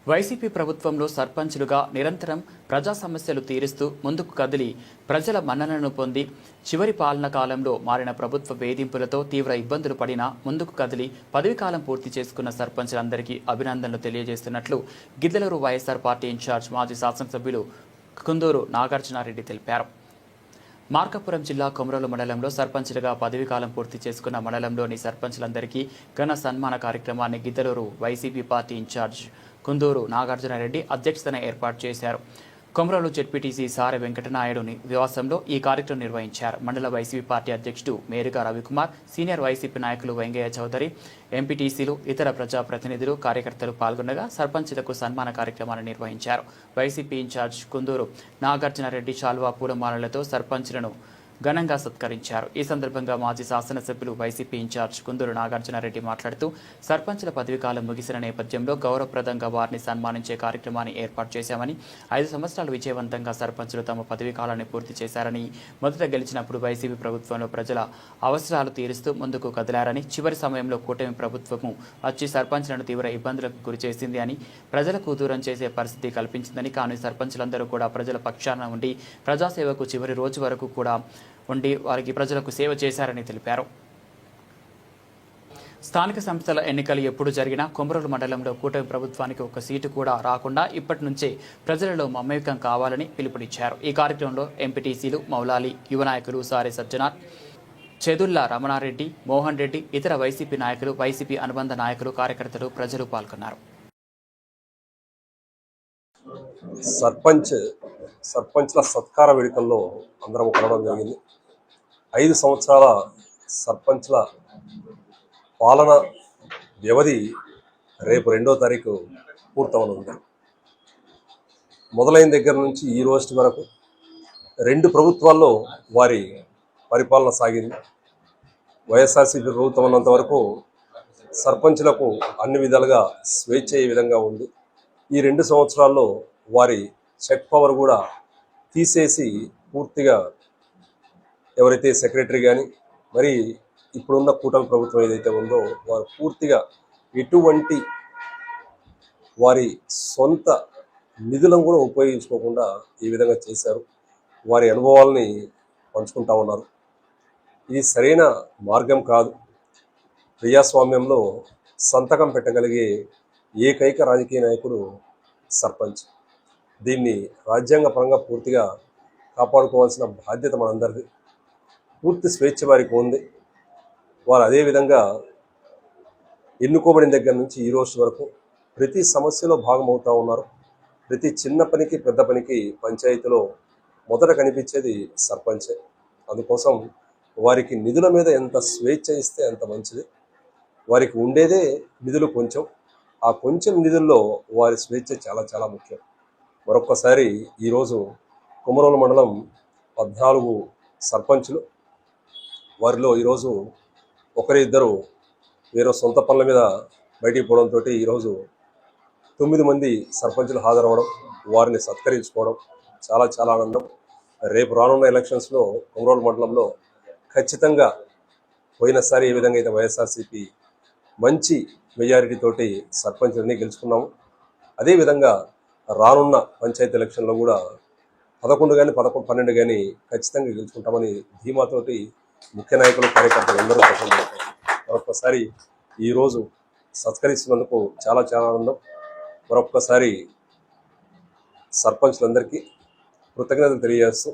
YCP ప్రభుత్వంలో సర్పంచులుగా నిరంతరం ప్రజా సమస్యలు తీరుస్తూ ముందుకు కదిలి ప్రజల మన్ననలను పొంది చివరి పాలన కాలంలో మారిన ప్రభుత్వ వేధింపులతో తీవ్ర ఇబ్బందులు పడినా ముందుకు కదిలి పదవీకాలం పూర్తి చేసుకున్న సర్పంచులందరికీ అభినందనలు తెలియజేస్తున్నట్లు గిద్దలూరు వైఎస్ఆర్ పార్టీ ఇన్ఛార్జ్ మాజీ శాసనసభ్యులు కుందూరు నాగార్జునారెడ్డి తెలిపారు. మార్కాపురం జిల్లా కొమరోలు మండలంలో సర్పంచ్లుగా పదవీకాలం పూర్తి చేసుకున్న మండలంలోని సర్పంచ్లందరికీ ఘన సన్మాన కార్యక్రమాన్ని గిద్దలూరు వైసీపీ పార్టీ ఇన్ఛార్జ్ కుందూరు నాగార్జునారెడ్డి అధ్యక్షతన ఏర్పాటు చేశారు. కొమరోలు జెడ్పీటీసీ సారె వెంకటనాయుడు నివాసంలో ఈ కార్యక్రమం నిర్వహించారు. మండల వైసీపీ పార్టీ అధ్యక్షుడు మేరుగా రవికుమార్, సీనియర్ వైసీపీ నాయకులు వెంగయ్య చౌదరి, ఎంపీటీసీలు, ఇతర ప్రజాప్రతినిధులు, కార్యకర్తలు పాల్గొనగా సర్పంచ్లకు సన్మాన కార్యక్రమాన్ని నిర్వహించారు. వైసీపీ ఇన్ఛార్జ్ కుందూరు నాగార్జునారెడ్డి శాల్వా పూలమాలలతో సర్పంచ్లను ఘనంగా సత్కరించారు. ఈ సందర్భంగా మాజీ శాసనసభ్యులు వైసీపీ ఇన్ఛార్జ్ కుందూరు నాగార్జునారెడ్డి మాట్లాడుతూ సర్పంచ్ల పదవీకాలం ముగిసిన నేపథ్యంలో గౌరవప్రదంగా వారిని సన్మానించే కార్యక్రమాన్ని ఏర్పాటు చేశామని, 5 సంవత్సరాలు విజయవంతంగా సర్పంచ్లు తమ పదవీకాలాన్ని పూర్తి చేశారని, మొదట గెలిచినప్పుడు వైసీపీ ప్రభుత్వంలో ప్రజల అవసరాలు తీరుస్తూ ముందుకు కదిలారని, చివరి సమయంలో కూటమి ప్రభుత్వము వచ్చి సర్పంచ్లను తీవ్ర ఇబ్బందులకు గురిచేసింది అని, ప్రజలకు దూరం చేసే పరిస్థితి కల్పించిందని, కానీ సర్పంచ్లందరూ కూడా ప్రజల పక్షాన ఉండి ప్రజాసేవకు చివరి రోజు వరకు కూడా ఉండి వారికి ప్రజలకు సేవ చేశారని తెలిపారు. స్థానిక సంస్థల ఎన్నికలు ఎప్పుడు జరిగినా కొమరోలు మండలంలో కూటమి ప్రభుత్వానికి ఒక సీటు కూడా రాకుండా ఇప్పటి నుంచే ప్రజలలో మమేకం కావాలని పిలుపునిచ్చారు. ఈ కార్యక్రమంలో ఎంపీటీసీలు మౌలాలి, యువ నాయకులు సారే సజ్జనార్, చెదుల్లా రమణారెడ్డి, మోహన్ రెడ్డి, ఇతర వైసీపీ నాయకులు, వైసీపీ అనుబంధ నాయకులు, కార్యకర్తలు, ప్రజలు పాల్గొన్నారు. సర్పంచ్ల సత్కార వేడుకల్లో అందరం కలవడం జరిగింది. 5 సంవత్సరాల సర్పంచ్ల పాలన వ్యవధి రేపు 2వ తారీఖు పూర్తవనుంది. మొదలైన దగ్గర నుంచి ఈ రోజు వరకు 2 ప్రభుత్వాల్లో వారి పరిపాలన సాగింది. వైఎస్ఆర్సీపీ ప్రభుత్వం ఉన్నంత వరకు సర్పంచ్లకు అన్ని విధాలుగా స్వేచ్ఛ ఏ విధంగా ఉంది. ఈ 2 సంవత్సరాల్లో వారి చెక్ పవర్ కూడా తీసేసి పూర్తిగా ఎవరైతే సెక్రటరీ కానీ మరి ఇప్పుడున్న కూటమి ప్రభుత్వం ఏదైతే ఉందో వారు పూర్తిగా ఎటువంటి వారి సొంత నిధులను కూడా ఉపయోగించుకోకుండా ఈ విధంగా చేశారు. వారి అనుభవాలని పంచుకుంటా ఉన్నారు. ఇది సరైన మార్గం కాదు. ప్రజాస్వామ్యంలో సంతకం పెట్టగలిగే ఏకైక రాజకీయ నాయకుడు సర్పంచ్. దీన్ని రాజ్యాంగ పరంగా పూర్తిగా కాపాడుకోవాల్సిన బాధ్యత మనందరిది. పూర్తి స్వేచ్ఛ వారికి ఉంది. వారు అదేవిధంగా ఎన్నుకోబడిన దగ్గర నుంచి ఈ రోజు వరకు ప్రతి సమస్యలో భాగమవుతూ ఉన్నారు. ప్రతి చిన్న పనికి పెద్ద పనికి పంచాయతీలో మొదట కనిపించేది సర్పంచే. అందుకోసం వారికి నిధుల మీద ఎంత స్వేచ్ఛ ఇస్తే అంత మంచిది. వారికి ఉండేదే నిధులు కొంచెం. ఆ కొంచెం నిధుల్లో వారి స్వేచ్ఛ చాలా చాలా ముఖ్యం. మరొక్కసారి ఈరోజు కొమరోలు మండలం 14 సర్పంచులు, వారిలో ఈరోజు ఒకరిద్దరు వేరే సొంత పనుల మీద బయటికి పోవడంతో ఈరోజు 9 మంది సర్పంచులు హాజరవ్వడం, వారిని సత్కరించుకోవడం చాలా చాలా ఆనందం. రేపు రానున్న ఎలక్షన్స్లో కొమరోలు మండలంలో ఖచ్చితంగా పోయినసారి ఏ విధంగా అయితే వైఎస్ఆర్సీపీ మంచి మెజారిటీ తోటి సర్పంచులన్నీ గెలుచుకున్నాము, అదేవిధంగా రానున్న పంచాయతీ ఎలక్షన్లో కూడా 11 కానీ 12 కానీ ఖచ్చితంగా గెలుచుకుంటామని ధీమాతోటి ముఖ్య నాయకులు, కార్యకర్తలు అందరూ చెప్పారు. మరొక్కసారి ఈరోజు సత్కరిస్తున్నందుకు చాలా చాలా ఆనందం. మరొక్కసారి సర్పంచులందరికీ కృతజ్ఞతలు తెలియజేస్తూ